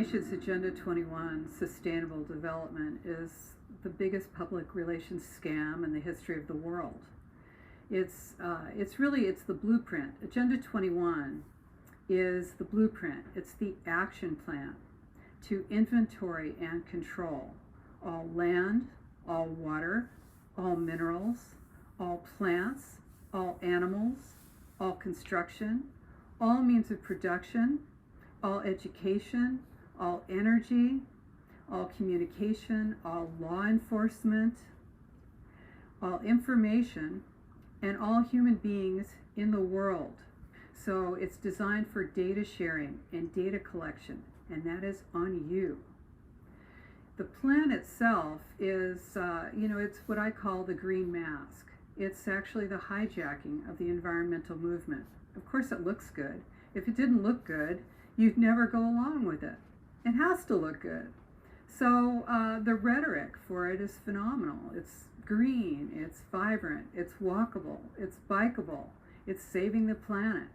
Nations Agenda 21 Sustainable Development is the biggest public relations scam in the history of the world. It's the blueprint. Agenda 21 is the blueprint. It's the action plan to inventory and control all land, all water, all minerals, all plants, all animals, all construction, all means of production, all education, all energy, all communication, all law enforcement, all information, and all human beings in the world. So it's designed for data sharing and data collection, and that is on you. The plan itself is, it's what I call the green mask. It's actually the hijacking of the environmental movement. Of course it looks good. If it didn't look good, you'd never go along with it. It has to look good. So the rhetoric for it is phenomenal. It's green, it's vibrant, it's walkable, it's bikeable, it's saving the planet.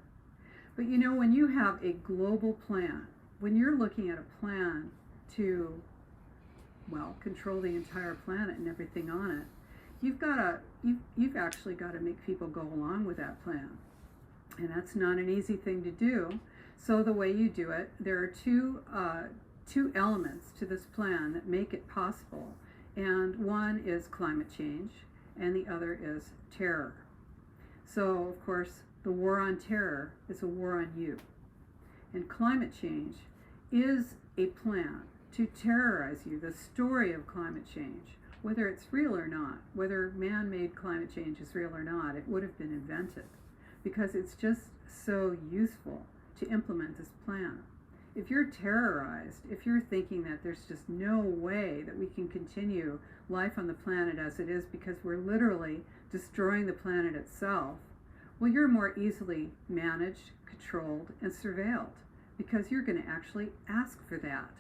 But when you have a global plan, when you're looking at a plan to, control the entire planet and everything on it, you've actually got to make people go along with that plan. And that's not an easy thing to do. So the way you do it, there are two elements to this plan that make it possible. And one is climate change, and the other is terror. So, of course, the war on terror is a war on you. And climate change is a plan to terrorize you. The story of climate change, whether it's real or not, whether man-made climate change is real or not, it would have been invented because it's just so useful to implement this plan. If you're terrorized, if you're thinking that there's just no way that we can continue life on the planet as it is because we're literally destroying the planet itself, well, you're more easily managed, controlled, and surveilled because you're going to actually ask for that.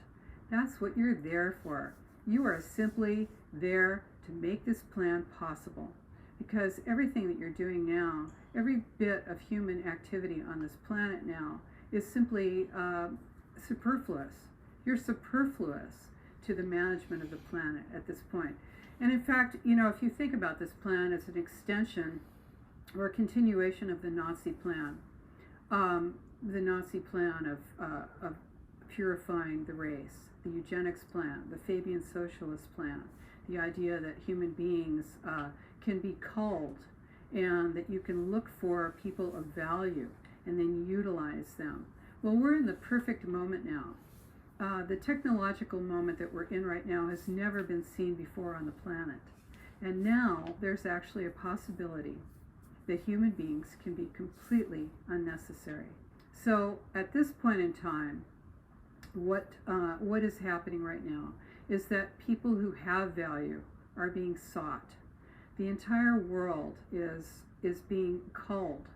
That's what you're there for. You are simply there to make this plan possible because everything that you're doing now, every bit of human activity on this planet now is simply superfluous. You're superfluous to the management of the planet at this point. And in fact, if you think about this plan as an extension or a continuation of the Nazi plan of purifying the race, the eugenics plan, the Fabian socialist plan, the idea that human beings can be culled and that you can look for people of value and then utilize them. Well, we're in the perfect moment now. The technological moment that we're in right now has never been seen before on the planet. And now there's actually a possibility that human beings can be completely unnecessary. So at this point in time, what is happening right now is that people who have value are being sought. The entire world is being culled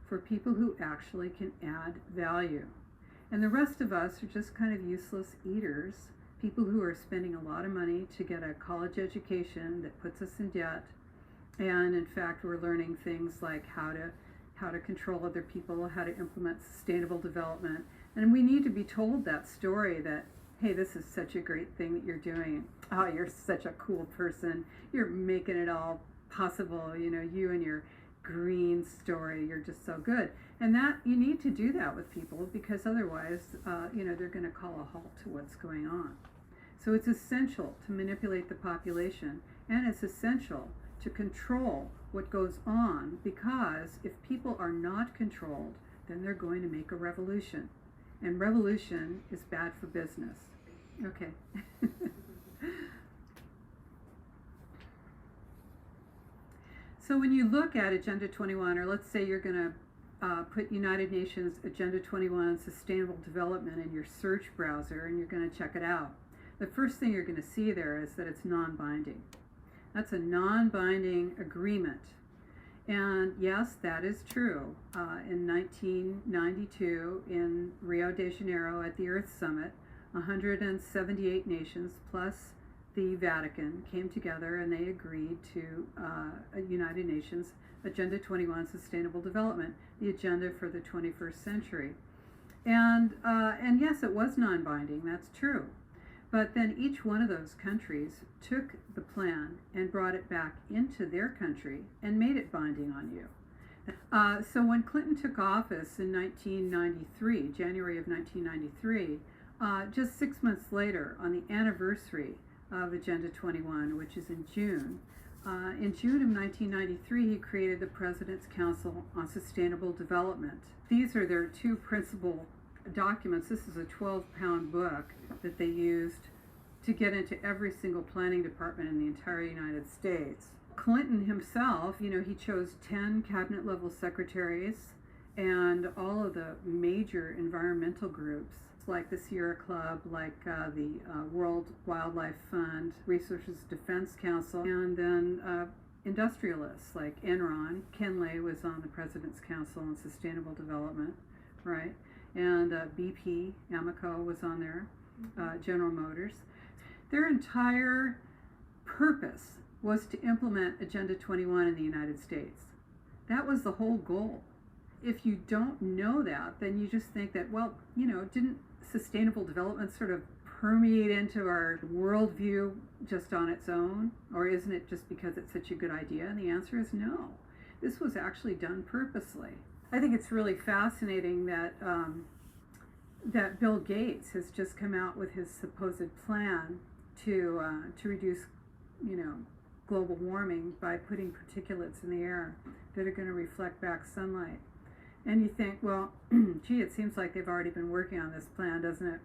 for people who actually can add value. And the rest of us are just kind of useless eaters, people who are spending a lot of money to get a college education that puts us in debt. And in fact, we're learning things like how to control other people, how to implement sustainable development. And we need to be told that story that, hey, this is such a great thing that you're doing. Oh, you're such a cool person. You're making it all possible. You and your green story, you're just so good. And that you need to do that with people because otherwise, they're going to call a halt to what's going on. So it's essential to manipulate the population, and it's essential to control what goes on because if people are not controlled, then they're going to make a revolution. And revolution is bad for business. Okay. So when you look at Agenda 21, or let's say you're going to put United Nations Agenda 21 Sustainable Development in your search browser and you're going to check it out, the first thing you're going to see there is that it's non-binding. That's a non-binding agreement. And yes, that is true. In 1992 in Rio de Janeiro at the Earth Summit, 178 nations plus the Vatican came together and they agreed to a United Nations Agenda 21 Sustainable Development, the agenda for the 21st century. And yes, it was non-binding. That's true. But then each one of those countries took the plan and brought it back into their country and made it binding on you. So when Clinton took office in 1993, January of 1993, just 6 months later, on the anniversary of Agenda 21, which is in June of 1993, he created the President's Council on Sustainable Development. These are their two principal documents. This is a 12-pound book that they used to get into every single planning department in the entire United States. Clinton himself, he chose 10 cabinet level secretaries and all of the major environmental groups like the Sierra Club, like the World Wildlife Fund, Resources Defense Council, and then industrialists like Enron. Ken Lay was on the President's Council on Sustainable Development, right? And BP, Amoco was on there, General Motors. Their entire purpose was to implement Agenda 21 in the United States. That was the whole goal. If you don't know that, then you just think that, well, didn't sustainable development sort of permeate into our worldview just on its own? Or isn't it just because it's such a good idea? And the answer is no. This was actually done purposely. I think it's really fascinating that that Bill Gates has just come out with his supposed plan to reduce, global warming by putting particulates in the air that are going to reflect back sunlight. And you think, well, gee, it seems like they've already been working on this plan, doesn't it?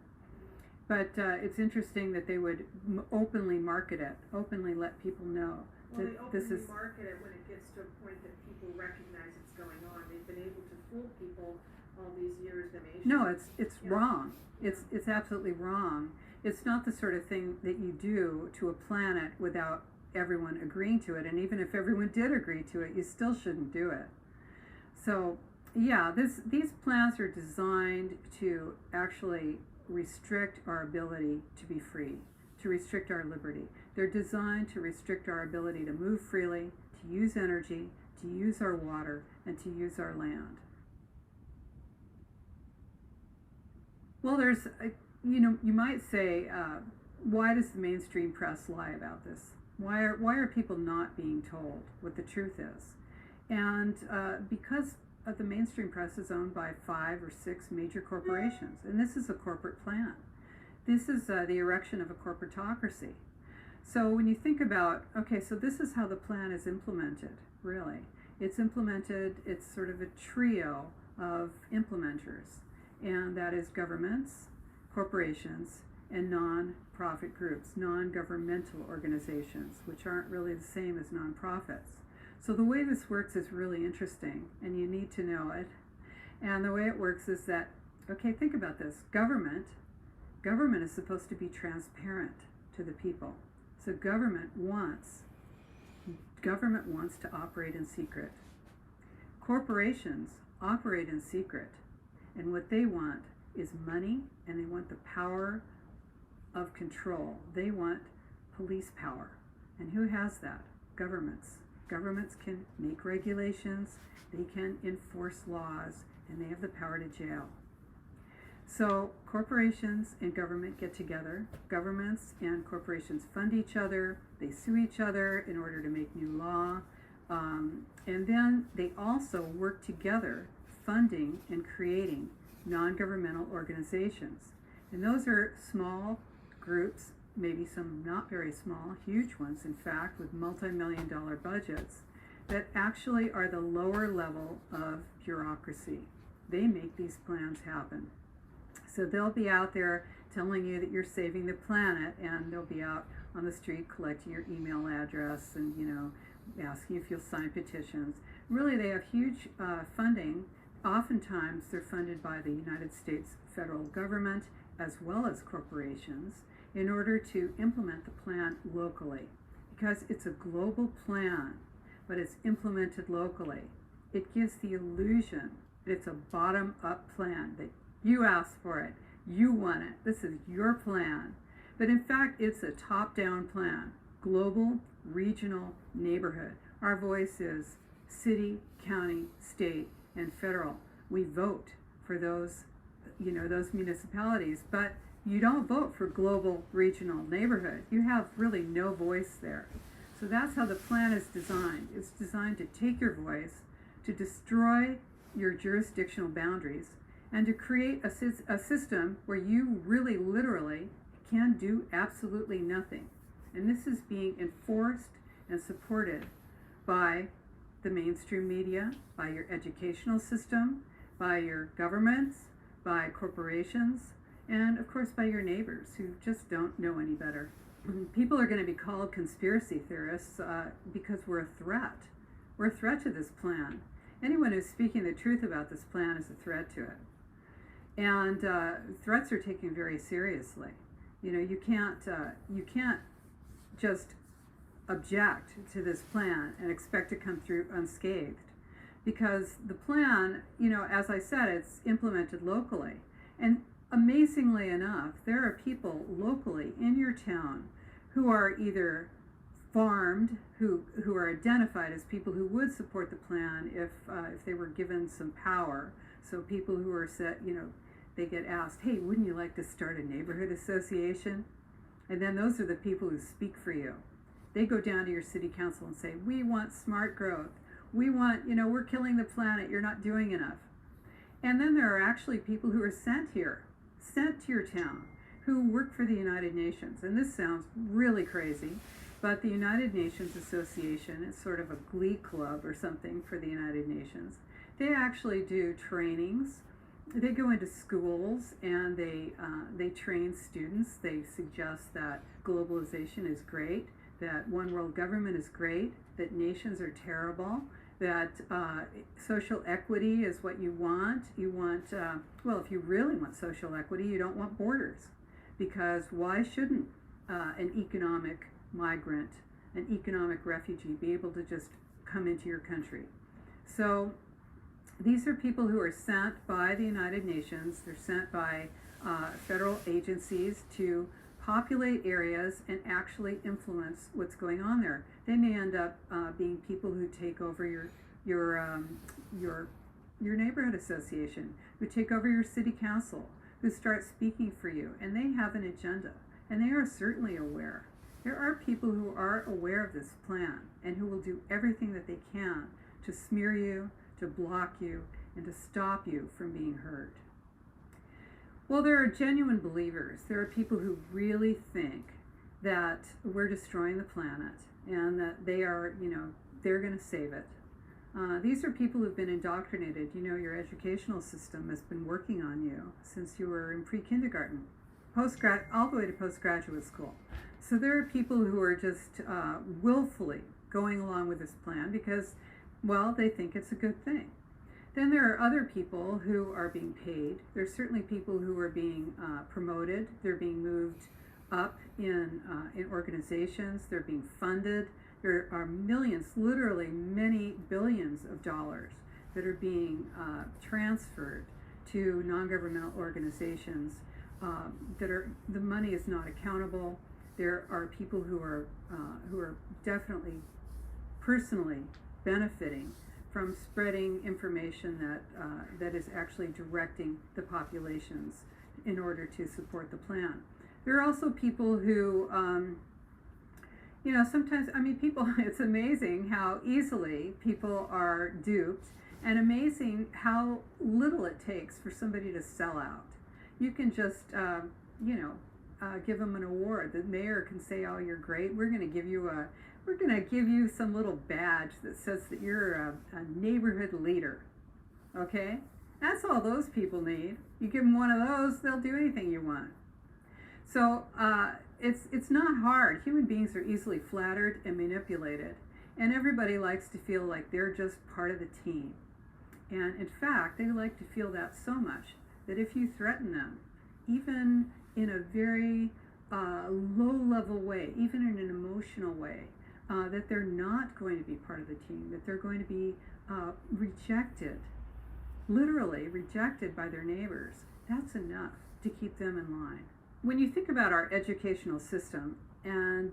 But it's interesting that they would openly market it, openly let people know Well, that they this openly is. market it when it gets to a point that people recognize it's going on. They've been able to fool people all these years. No, it's Yeah. wrong. It's absolutely wrong. It's not the sort of thing that you do to a planet without everyone agreeing to it. And even if everyone did agree to it, you still shouldn't do it. So yeah, these plans are designed to actually restrict our ability to be free, to restrict our liberty. They're designed to restrict our ability to move freely, to use energy, to use our water, and to use our land. Well, you might say, why does the mainstream press lie about this? Why are people not being told what the truth is? And because the mainstream press is owned by 5 or 6 major corporations, and this is a corporate plan. This is the erection of a corporatocracy. So when you think about, okay, so this is how the plan is implemented, really. It's sort of a trio of implementers, and that is governments, corporations, and non-profit groups, non-governmental organizations, which aren't really the same as non-profits. So the way this works is really interesting, and you need to know it. And the way it works is that, okay, think about this. Government is supposed to be transparent to the people. So government wants to operate in secret. Corporations operate in secret, and what they want is money, and they want the power of control. They want police power. And who has that? Governments. Governments can make regulations, they can enforce laws, and they have the power to jail. So corporations and government get together. Governments and corporations fund each other. They sue each other in order to make new law. And then they also work together, funding and creating non-governmental organizations. And those are small groups, maybe some not very small, huge ones, in fact, with multi-million-dollar budgets, that actually are the lower level of bureaucracy. They make these plans happen. So they'll be out there telling you that you're saving the planet, and they'll be out on the street collecting your email address and, asking if you'll sign petitions. Really, they have huge funding. Oftentimes, they're funded by the United States federal government as well as corporations, in order to implement the plan locally, because it's a global plan, but it's implemented locally. It gives the illusion that it's a bottom-up plan, that you asked for it, you want it, this is your plan. But in fact, it's a top-down plan, global, regional, neighborhood. Our voice is city, county, state, and federal. We vote for those, those municipalities, but you don't vote for global, regional, neighborhood. You have really no voice there. So that's how the plan is designed. It's designed to take your voice, to destroy your jurisdictional boundaries, and to create a system where you really literally can do absolutely nothing. And this is being enforced and supported by the mainstream media, by your educational system, by your governments, by corporations, and of course by your neighbors who just don't know any better. People are going to be called conspiracy theorists because we're a threat. We're a threat to this plan. Anyone who's speaking the truth about this plan is a threat to it. And threats are taken very seriously. You can't just object to this plan and expect to come through unscathed, because the plan, as I said, it's implemented locally. And amazingly enough, there are people locally in your town who are either farmed, who are identified as people who would support the plan if they were given some power. So people who are set, they get asked, hey, wouldn't you like to start a neighborhood association? And then those are the people who speak for you. They go down to your city council and say, we want smart growth. We want, we're killing the planet. You're not doing enough. And then there are actually people who are sent to your town, who work for the United Nations. And this sounds really crazy, but the United Nations Association is sort of a glee club or something for the United Nations. They actually do trainings. They go into schools and they train students. They suggest that globalization is great, that one world government is great, that nations are terrible, that social equity is what you want. You want, well, if you really want social equity, you don't want borders, because why shouldn't an economic migrant, an economic refugee be able to just come into your country? So these are people who are sent by the United Nations. They're sent by federal agencies to populate areas and actually influence what's going on there. They may end up being people who take over your neighborhood association, who take over your city council, who start speaking for you, and they have an agenda, and they are certainly aware. There are people who are aware of this plan and who will do everything that they can to smear you, to block you, and to stop you from being heard. Well, there are genuine believers. There are people who really think that we're destroying the planet and that they are, they're going to save it. These are people who've been indoctrinated. Your educational system has been working on you since you were in pre-kindergarten, all the way to postgraduate school. So there are people who are just willfully going along with this plan because, well, they think it's a good thing. Then there are other people who are being paid. There's certainly people who are being promoted. They're being moved up in organizations. They're being funded. There are millions, literally many billions of dollars that are being transferred to non-governmental organizations the money is not accountable. There are people who are definitely personally benefiting from spreading information that is actually directing the populations in order to support the plan. There are also people who, sometimes, people, it's amazing how easily people are duped, and amazing how little it takes for somebody to sell out. You can just, give them an award. The mayor can say, "Oh, you're great. We're going to give you some little badge that says that you're a neighborhood leader." Okay, that's all those people need. You give them one of those, they'll do anything you want. So it's not hard. Human beings are easily flattered and manipulated, and everybody likes to feel like they're just part of the team. And in fact, they like to feel that so much that if you threaten them, even in a very low-level way, even in an emotional way, that they're not going to be part of the team, that they're going to be rejected, literally rejected by their neighbors, that's enough to keep them in line. When you think about our educational system and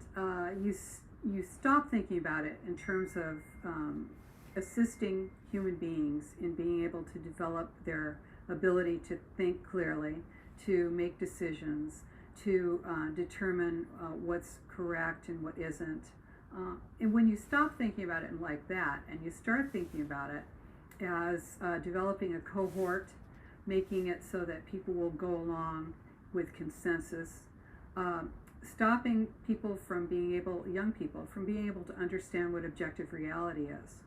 you stop thinking about it in terms of assisting human beings in being able to develop their ability to think clearly, to make decisions, to determine what's correct and what isn't. And when you stop thinking about it like that and you start thinking about it as developing a cohort, making it so that people will go along with consensus, stopping people from being able, young people, from being able to understand what objective reality is.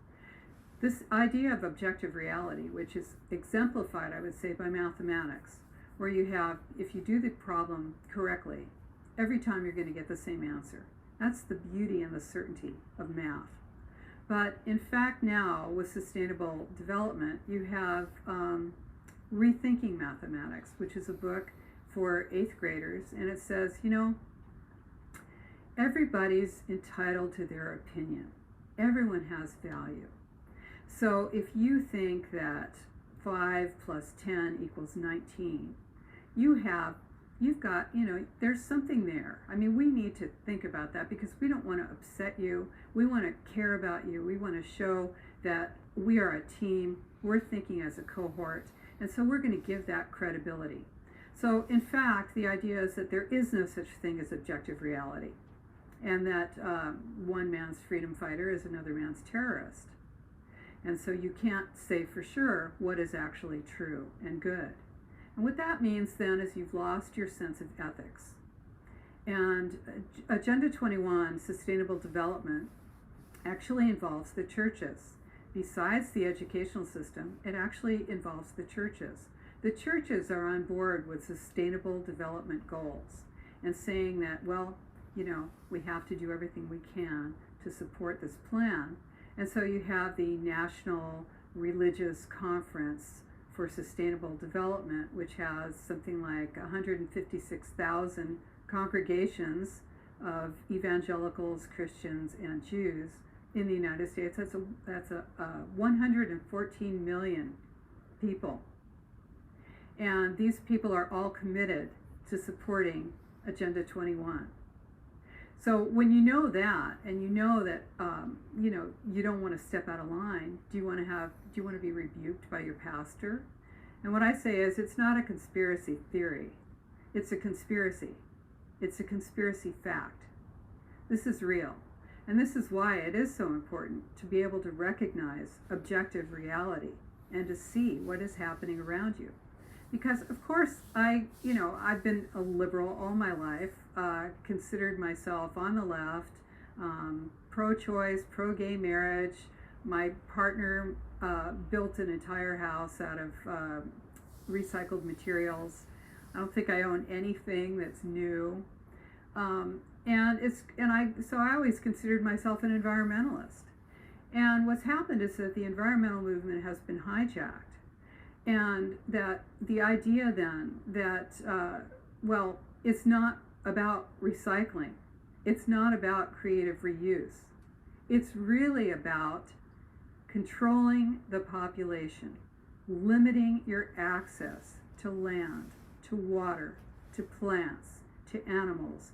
This idea of objective reality, which is exemplified, I would say, by mathematics, where you have, if you do the problem correctly, every time you're going to get the same answer. That's the beauty and the certainty of math. But in fact now, with sustainable development, you have Rethinking Mathematics, which is a book for 8th graders, and it says, everybody's entitled to their opinion. Everyone has value. So if you think that 5 plus 10 equals 19, you've got, there's something there. I mean, we need to think about that because we don't want to upset you. We want to care about you. We want to show that we are a team. We're thinking as a cohort. And so we're going to give that credibility. So in fact, the idea is that there is no such thing as objective reality, and that one man's freedom fighter is another man's terrorist. And so you can't say for sure what is actually true and good. And what that means then is you've lost your sense of ethics. And Agenda 21, Sustainable Development, actually involves the churches. Besides the educational system, it actually involves the churches. The churches are on board with sustainable development goals and saying that, well, we have to do everything we can to support this plan. And so you have the National Religious Conference for Sustainable Development, which has something like 156,000 congregations of evangelicals, Christians, and Jews in the United States. That's 114 million people. And these people are all committed to supporting Agenda 21. So when you know that, and you know that you don't want to step out of line, do you want to be rebuked by your pastor? And what I say is, it's not a conspiracy theory. It's a conspiracy. It's a conspiracy fact. This is real. And this is why it is so important to be able to recognize objective reality and to see what is happening around you. Because of course I've been a liberal all my life, considered myself on the left, pro-choice, pro-gay marriage. My partner built an entire house out of recycled materials. I don't think I own anything that's new. So I always considered myself an environmentalist. And what's happened is that the environmental movement has been hijacked. And that the idea then that, it's not about recycling. It's not about creative reuse. It's really about controlling the population, limiting your access to land, to water, to plants, to animals,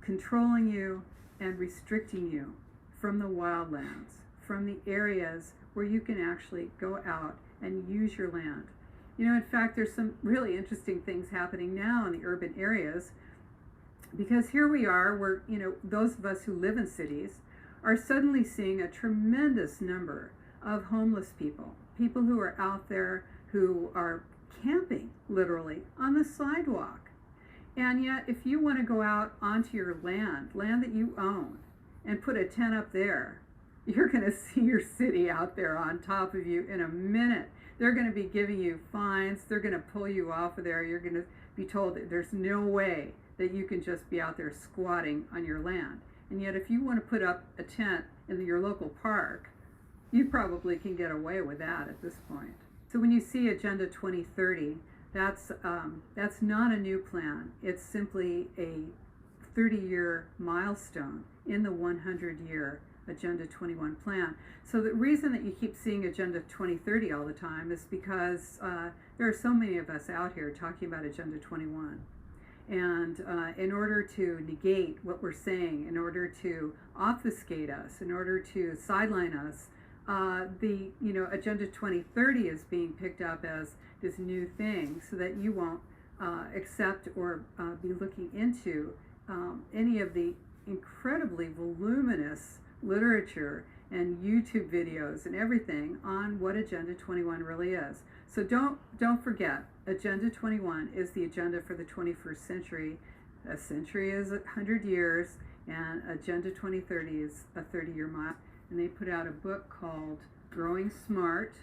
controlling you and restricting you from the wildlands, from the areas where you can actually go out and use your land. In fact, there's some really interesting things happening now in the urban areas, because here we are, where, those of us who live in cities are suddenly seeing a tremendous number of homeless people who are out there who are camping, literally, on the sidewalk. And yet, if you want to go out onto your land that you own, and put a tent up there, you're going to see your city out there on top of you in a minute. They're going to be giving you fines. They're going to pull you off of there. You're going to be told that there's no way that you can just be out there squatting on your land. And yet, if you want to put up a tent in your local park, you probably can get away with that at this point. So when you see Agenda 2030, that's not a new plan. It's simply a 30-year milestone in the 100-year Agenda 21 plan. So the reason that you keep seeing Agenda 2030 all the time is because there are so many of us out here talking about Agenda 21. And in order to negate what we're saying, in order to obfuscate us, in order to sideline us, the Agenda 2030 is being picked up as this new thing, so that you won't accept or be looking into any of the incredibly voluminous literature and YouTube videos and everything on what Agenda 21 really is. So don't forget, Agenda 21 is the agenda for the 21st century. A century is 100 years, and Agenda 2030 is a 30-year mark. And they put out a book called Growing Smart,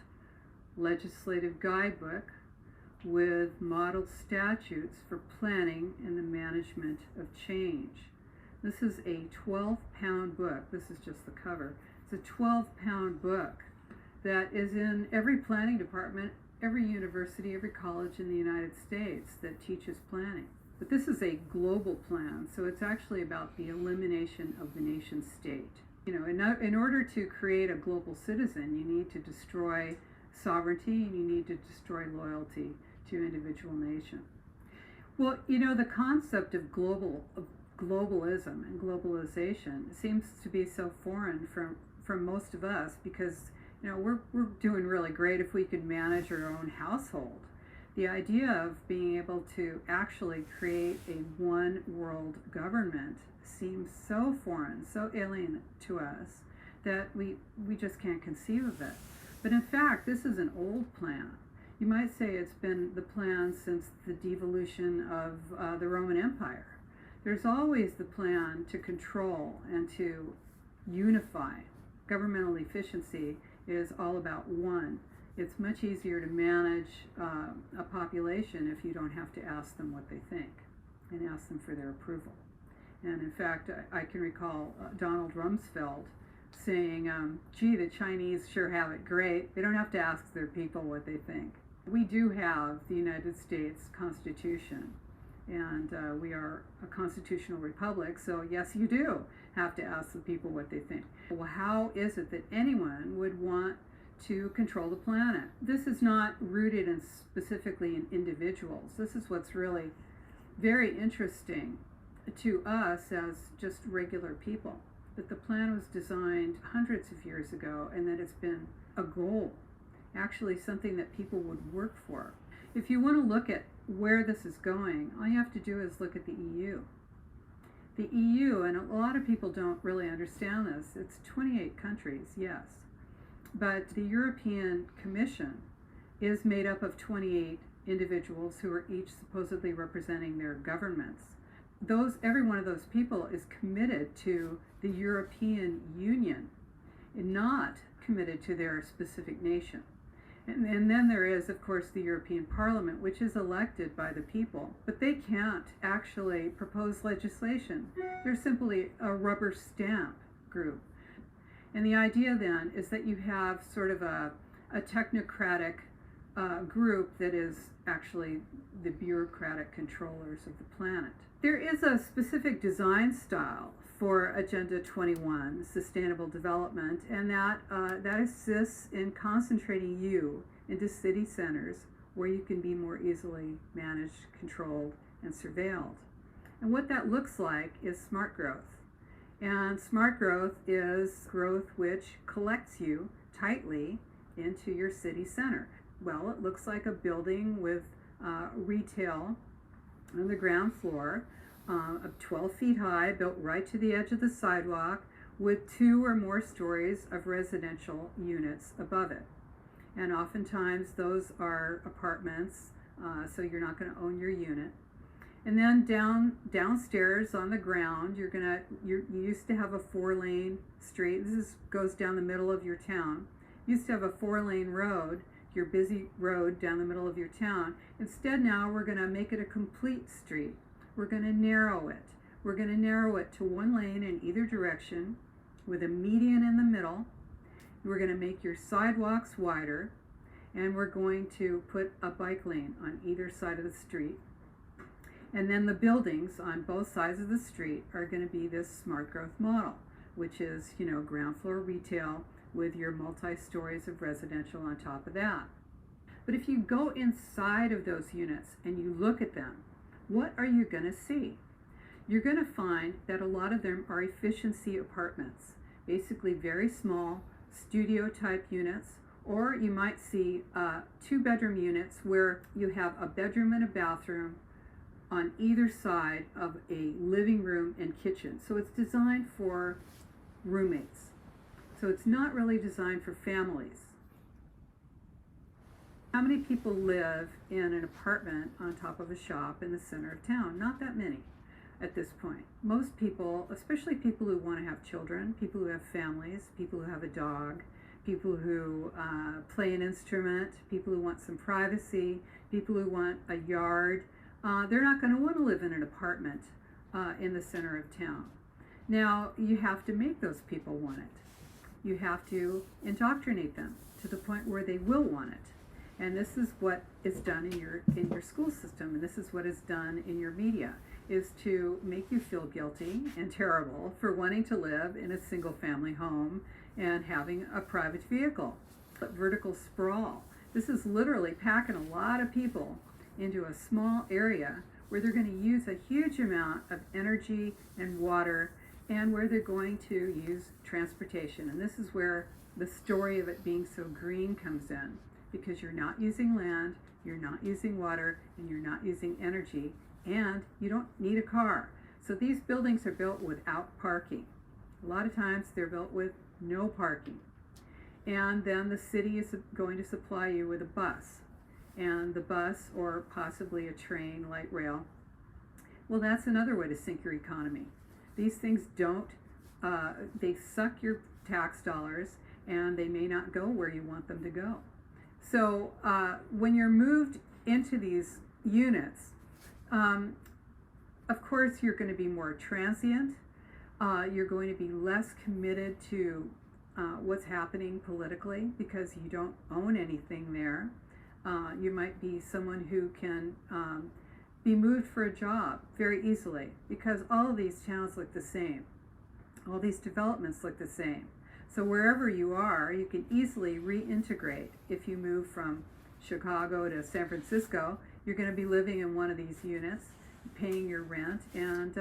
Legislative Guidebook with Model Statutes for Planning and the Management of Change. This is a 12-pound book. This is just the cover. It's a 12-pound book that is in every planning department, every university, every college in the United States that teaches planning. But this is a global plan, so it's actually about the elimination of the nation state. In order to create a global citizen, you need to destroy sovereignty and you need to destroy loyalty to individual nation. Well, the concept of globalism and globalization seems to be so foreign from most of us, because we're doing really great if we can manage our own household. The idea of being able to actually create a one world government seems so foreign, so alien to us, that we just can't conceive of it. But in fact, this is an old plan. You might say it's been the plan since the devolution of the Roman Empire. There's always the plan to control and to unify. Governmental efficiency is all about one. It's much easier to manage a population if you don't have to ask them what they think and ask them for their approval. And in fact, I can recall Donald Rumsfeld saying, gee, the Chinese sure have it great. They don't have to ask their people what they think. We do have the United States Constitution, and we are a constitutional republic, so yes, you do have to ask the people what they think. Well, how is it that anyone would want to control the planet? This is not rooted specifically in individuals. This is what's really very interesting to us as just regular people, that the plan was designed hundreds of years ago and that it's been a goal, actually something that people would work for. If you want to look at where this is going, all you have to do is look at the EU. The EU, and a lot of people don't really understand this, it's 28 countries, yes, but the European Commission is made up of 28 individuals who are each supposedly representing their governments. Every one of those people is committed to the European Union and not committed to their specific nation. And then there is, of course, the European Parliament, which is elected by the people, but they can't actually propose legislation. They're simply a rubber stamp group. And the idea then is that you have sort of a technocratic group that is actually the bureaucratic controllers of the planet. There is a specific design style for Agenda 21, Sustainable Development, and that assists in concentrating you into city centers where you can be more easily managed, controlled, and surveilled. And what that looks like is smart growth. And smart growth is growth which collects you tightly into your city center. Well, it looks like a building with retail on the ground floor, 12 feet high, built right to the edge of the sidewalk, with 2 or more stories of residential units above it. And oftentimes those are apartments, so you're not going to own your unit. And then downstairs on the ground, you used to have a 4-lane street. This goes down the middle of your town. You used to have a 4-lane road, your busy road down the middle of your town. Instead, now we're going to make it a complete street. We're going to narrow it. We're going to narrow it to 1 lane in either direction with a median in the middle. We're going to make your sidewalks wider, and we're going to put a bike lane on either side of the street. And then the buildings on both sides of the street are going to be this smart growth model, which is, ground floor retail with your multi-stories of residential on top of that. But if you go inside of those units and you look at them, what are you going to see? You're going to find that a lot of them are efficiency apartments, basically very small, studio type units, or you might see 2-bedroom units where you have a bedroom and a bathroom on either side of a living room and kitchen. So it's designed for roommates. So it's not really designed for families. How many people live in an apartment on top of a shop in the center of town? Not that many at this point. Most people, especially people who want to have children, people who have families, people who have a dog, people who play an instrument, people who want some privacy, people who want a yard, they're not going to want to live in an apartment in the center of town. Now, you have to make those people want it. You have to indoctrinate them to the point where they will want it. And this is what is done in your school system, and this is what is done in your media, is to make you feel guilty and terrible for wanting to live in a single family home and having a private vehicle. But vertical sprawl. This is literally packing a lot of people into a small area where they're going to use a huge amount of energy and water, and where they're going to use transportation. And this is where the story of it being so green comes in, because you're not using land, you're not using water, and you're not using energy, and you don't need a car. So these buildings are built without parking. A lot of times they're built with no parking. And then the city is going to supply you with a bus. And the bus, or possibly a train, light rail, well, that's another way to sink your economy. These things they suck your tax dollars, and they may not go where you want them to go. So when you're moved into these units, of course you're going to be more transient. You're going to be less committed to what's happening politically, because you don't own anything there. You might be someone who can be moved for a job very easily, because all of these towns look the same. All these developments look the same. So wherever you are, you can easily reintegrate. If you move from Chicago to San Francisco, you're going to be living in one of these units, paying your rent, and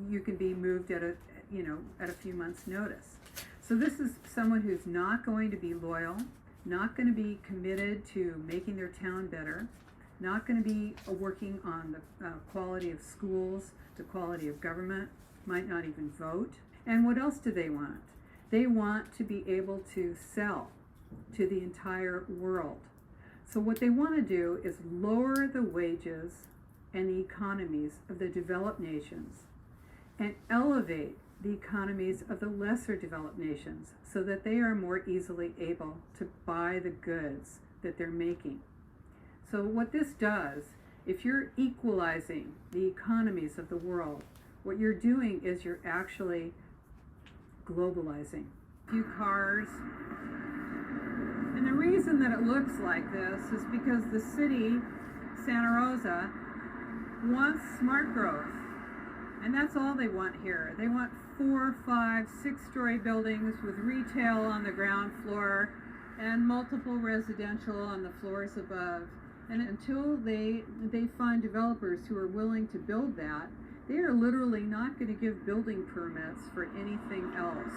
you can be moved at a few months' notice. So this is someone who's not going to be loyal, not going to be committed to making their town better, not going to be working on the quality of schools, the quality of government, might not even vote. And what else do they want? They want to be able to sell to the entire world. So what they want to do is lower the wages and the economies of the developed nations and elevate the economies of the lesser developed nations, so that they are more easily able to buy the goods that they're making. So what this does, if you're equalizing the economies of the world, what you're doing is you're actually globalizing. A few cars. And the reason that it looks like this is because the city, Santa Rosa, wants smart growth. And that's all they want here. They want 4, 5, 6-story buildings with retail on the ground floor and multiple residential on the floors above. And until they find developers who are willing to build that, they are literally not going to give building permits for anything else.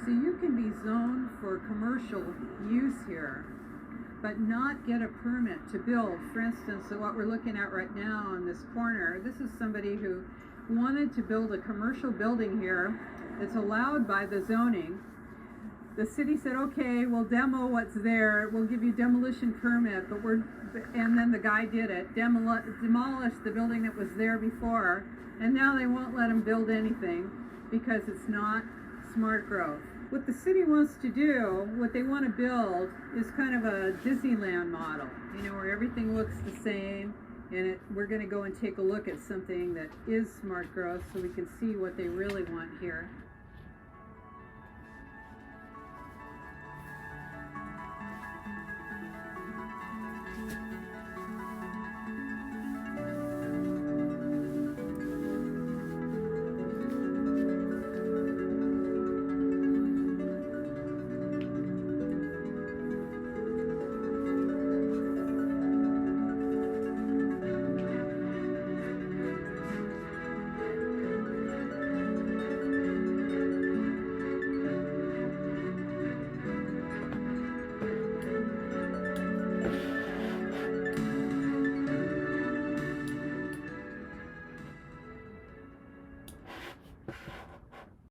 So you can be zoned for commercial use here, but not get a permit to build. For instance, so what we're looking at right now on this corner, this is somebody who wanted to build a commercial building here that's allowed by the zoning. The city said, okay, we'll demo what's there, we'll give you demolition permit, and then the guy did it, demolished the building that was there before, and now they won't let him build anything because it's not smart growth. What the city wants to do, what they want to build, is kind of a Disneyland model, where everything looks the same, and we're going to go and take a look at something that is smart growth so we can see what they really want here.